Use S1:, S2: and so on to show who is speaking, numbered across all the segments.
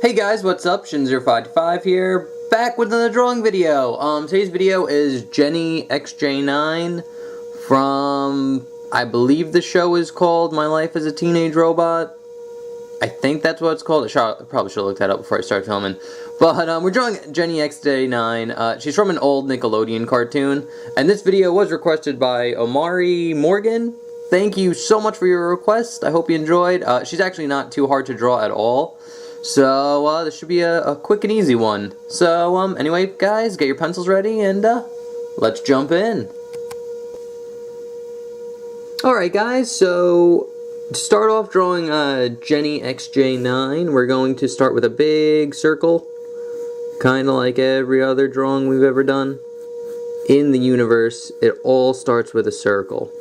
S1: Hey guys, what's up? Shin0525 here, back with another drawing video. Today's video is Jenny XJ9 from, I believe the show is called My Life as a Teenage Robot. I think that's what it's called. I probably should have looked that up before I started filming. But we're drawing Jenny XJ9. She's from an old Nickelodeon cartoon, and this video was requested by Omari Morgan. Thank you so much for your request. I hope you enjoyed. She's actually not too hard to draw at all. So, this should be a quick and easy one. So, anyway, guys, get your pencils ready and, let's jump in. Alright, guys, so, to start off drawing, Jenny XJ9, we're going to start with a big circle. Kinda like every other drawing we've ever done. In the universe, it all starts with a circle.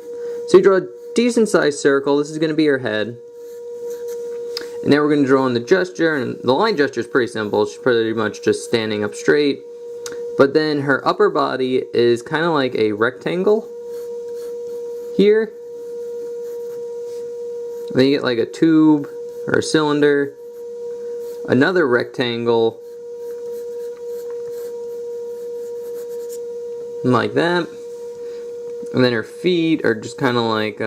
S1: So you draw a decent sized circle. This is going to be her head. And now we're going to draw in the gesture, and the line gesture is pretty simple. She's pretty much just standing up straight. But then her upper body is kind of like a rectangle here. And then you get like a tube or a cylinder, another rectangle, like that. And then her feet are just kind of like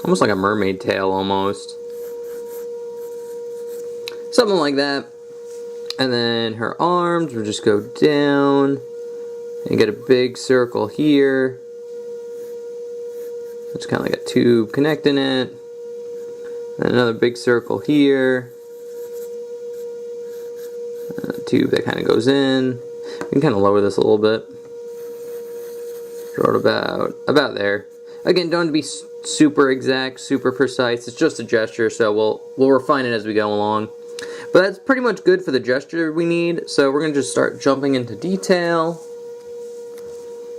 S1: almost like a mermaid tail, almost. Something like that. And then her arms will just go down. And you get a big circle here. It's kind of like a tube connecting it. And another big circle here. And a tube that kind of goes in. You can kind of lower this a little bit. Draw it about there. Again, don't be super exact, super precise. It's just a gesture, so we'll refine it as we go along. But that's pretty much good for the gesture we need. So we're gonna just start jumping into detail,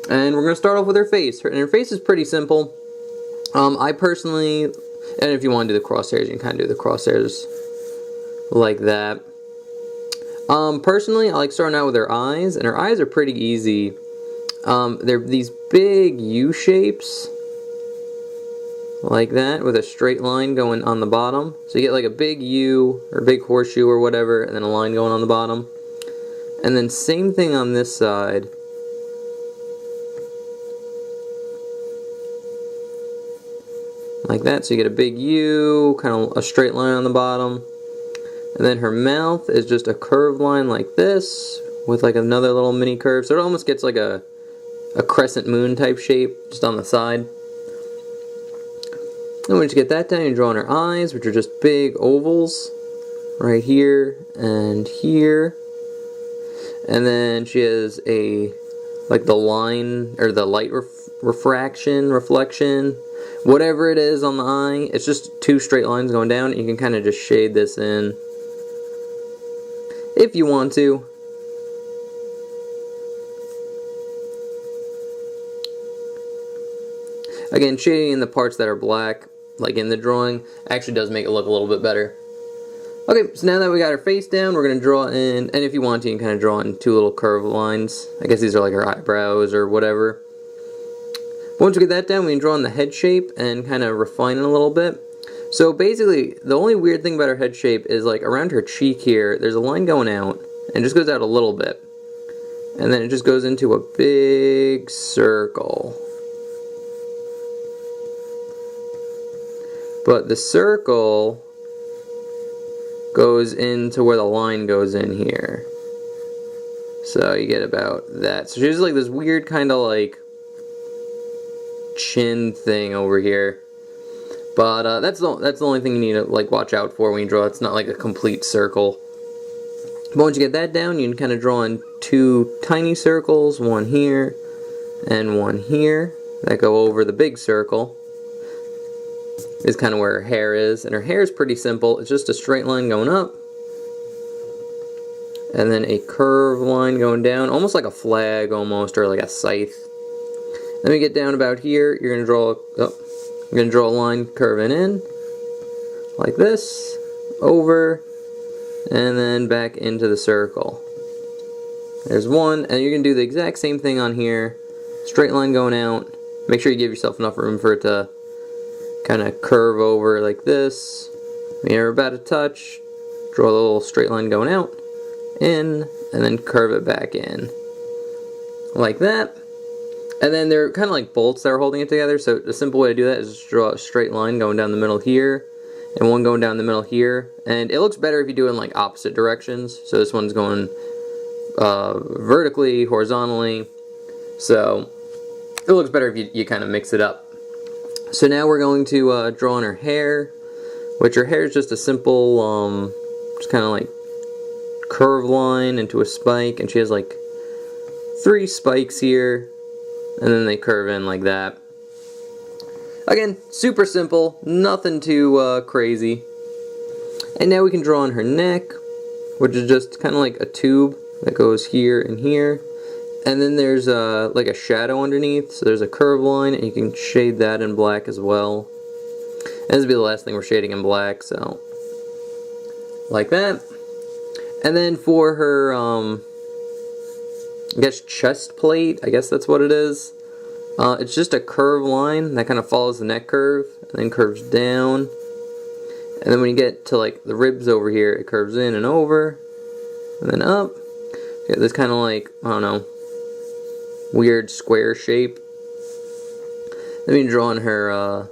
S1: and we're gonna start off with her face. And her face is pretty simple. I personally, and if you want to do the crosshairs, you can kind of do the crosshairs like that. Personally, I like starting out with her eyes, and her eyes are pretty easy. They're these big U shapes. Like that, with a straight line going on the bottom. So you get like a big U, or big horseshoe or whatever, and then a line going on the bottom. And then same thing on this side. Like that, so you get a big U, kind of a straight line on the bottom. And then her mouth is just a curved line like this, with like another little mini curve. So it almost gets like a crescent moon type shape, just on the side. And once you get that down, you draw on her eyes, which are just big ovals, right here and here. And then she has like the line, or the light reflection, whatever it is on the eye. It's just two straight lines going down. You can kind of just shade this in if you want to. Again, shading in the parts that are black, like in the drawing, actually does make it look a little bit better. Okay, so now that we got her face down, we're going to draw in, and if you want to, you can kind of draw in two little curved lines. I guess these are like her eyebrows or whatever. Once we get that down, we can draw in the head shape and kind of refine it a little bit. So basically, the only weird thing about her head shape is like around her cheek here, there's a line going out, and it just goes out a little bit. And then it just goes into a big circle. But the circle goes into where the line goes in here. So you get about that. So she's like this weird kind of like chin thing over here. But that's the only thing you need to like watch out for when you draw. It's not like a complete circle. But once you get that down, you can kind of draw in two tiny circles, one here and one here, that go over the big circle. Is kind of where her hair is, and her hair is pretty simple. It's just a straight line going up, and then a curved line going down, almost like a flag, almost, or like a scythe. Then we get down about here. You're gonna draw a line curving in, like this, over, and then back into the circle. There's one, and you're gonna do the exact same thing on here. Straight line going out. Make sure you give yourself enough room for it to kind of curve over like this, When you're about to touch, draw a little straight line going out, in, and then curve it back in. Like that. And then they're kind of like bolts that are holding it together, so the simple way to do that is just draw a straight line going down the middle here, and one going down the middle here. And it looks better if you do it in like opposite directions. So this one's going vertically, horizontally. So it looks better if you kind of mix it up. So now we're going to draw on her hair, which her hair is just a simple, just kind of like curve line into a spike, and she has like 3 spikes here, and then they curve in like that. Again, super simple, nothing too crazy. And now we can draw on her neck, which is just kind of like a tube that goes here and here. And then there's like a shadow underneath, so there's a curve line, and you can shade that in black as well. And this will be the last thing we're shading in black, so like that. And then for her, I guess chest plate, I guess that's what it is. It's just a curved line that kind of follows the neck curve, and then curves down. And then when you get to like the ribs over here, it curves in and over, and then up. You get this kind of like, I don't know, weird square shape. Then we draw on her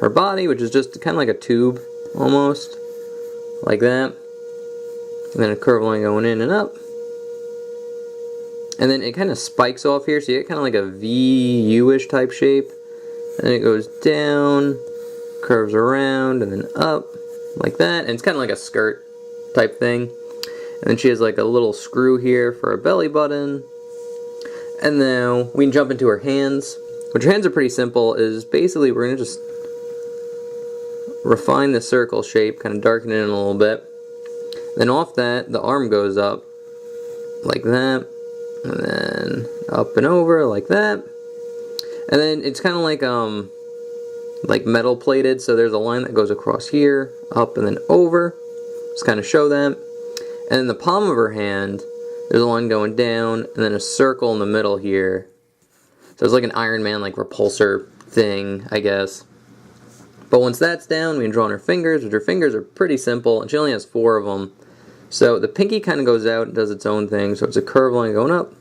S1: her body, which is just kind of like a tube, almost, like that. And then a curved line going in and up. And then it kind of spikes off here, so you get kind of like a V-U-ish type shape. And then it goes down, curves around, and then up, like that. And it's kind of like a skirt type thing. And then she has like a little screw here for a belly button. And now we can jump into her hands. Which her hands are pretty simple, is basically we're going to just refine the circle shape, kind of darken it in a little bit. Then off that, the arm goes up, like that. And then up and over like that. And then it's kind of like metal plated, so there's a line that goes across here, up and then over. Just kind of show that. And in the palm of her hand, there's a line going down, and then a circle in the middle here. So it's like an Iron Man like repulsor thing, I guess. But once that's down, we can draw on her fingers, which her fingers are pretty simple, and she only has 4 of them. So the pinky kind of goes out and does its own thing, so it's a curved line going up,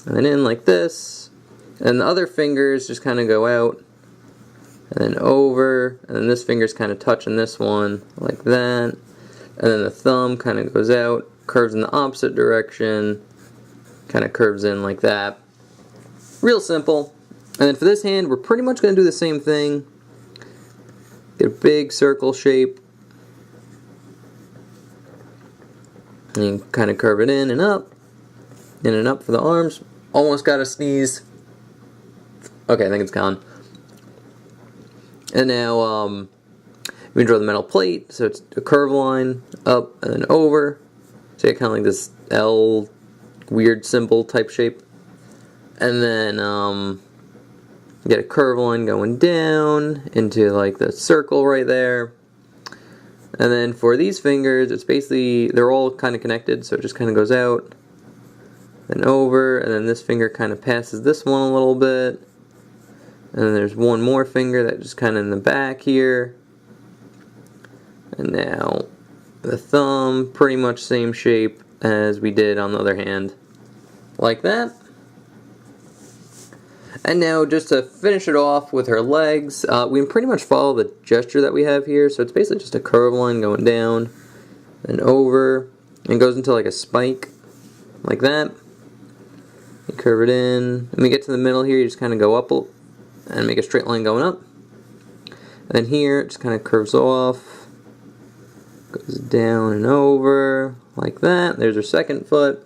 S1: and then in like this, and the other fingers just kind of go out, and then over, and then this finger's kind of touching this one, like that, and then the thumb kind of goes out, curves in the opposite direction, kind of curves in like that. Real simple. And then for this hand, we're pretty much going to do the same thing. Get a big circle shape. And you can kind of curve it in and up for the arms. Almost got to sneeze. Okay, I think it's gone. And now we can draw the metal plate. So it's a curved line up and then over. So you get kind of like this L weird symbol type shape. And then you get a curved line going down into like the circle right there. And then for these fingers, it's basically, they're all kind of connected, so it just kind of goes out, then over, and then this finger kind of passes this one a little bit. And then there's one more finger that just kind of in the back here. And now the thumb, pretty much same shape as we did on the other hand. Like that. And now, just to finish it off with her legs, we can pretty much follow the gesture that we have here. So it's basically just a curved line going down and over, and goes into like a spike, like that. You curve it in. When we get to the middle here, you just kind of go up and make a straight line going up. And then here, it just kind of curves off, goes down and over, like that. There's her second foot.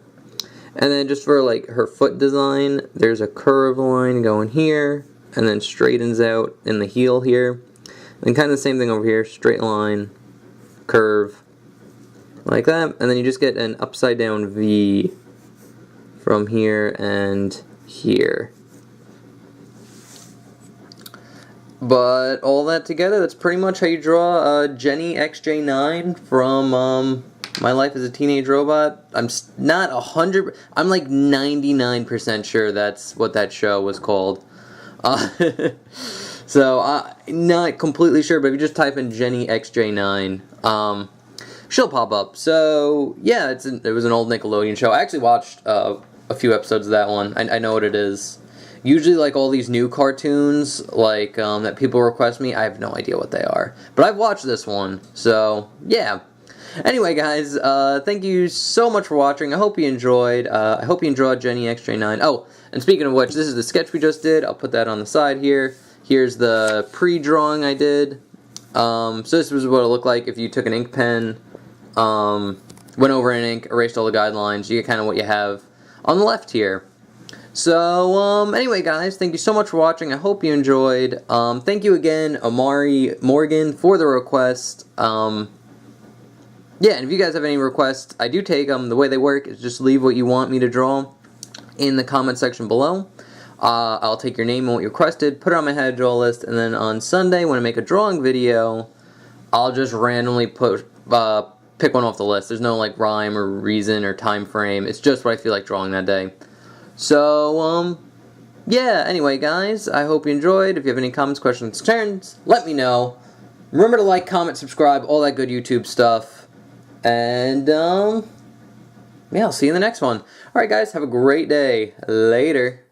S1: And then just for like her foot design, there's a curved line going here, and then straightens out in the heel here. And kind of the same thing over here, straight line, curve, like that. And then you just get an upside down V from here and here. But all that together, that's pretty much how you draw Jenny XJ9 from My Life as a Teenage Robot. I'm not 100, I'm like 99% sure that's what that show was called. So, not completely sure, but if you just type in Jenny XJ9, she'll pop up. So, yeah, it was an old Nickelodeon show. I actually watched a few episodes of that one. I know what it is. Usually, like, all these new cartoons, like, that people request me, I have no idea what they are. But I've watched this one, so, yeah. Anyway, guys, thank you so much for watching. I hope you enjoyed. I hope you enjoyed Jenny XJ9. Oh, and speaking of which, this is the sketch we just did. I'll put that on the side here. Here's the pre-drawing I did. So this was what it looked like if you took an ink pen, went over in ink, erased all the guidelines. You get kind of what you have on the left here. So, anyway, guys, thank you so much for watching. I hope you enjoyed. Thank you again, Amari Morgan, for the request. Yeah, and if you guys have any requests, I do take them. The way they work is just leave what you want me to draw in the comment section below. I'll take your name and what you requested, put it on my how to draw list, and then on Sunday, when I make a drawing video, I'll just randomly pick one off the list. There's no, like, rhyme or reason or time frame. It's just what I feel like drawing that day. So, yeah, anyway, guys, I hope you enjoyed. If you have any comments, questions, concerns, let me know. Remember to like, comment, subscribe, all that good YouTube stuff. And, yeah, I'll see you in the next one. Alright, guys, have a great day. Later.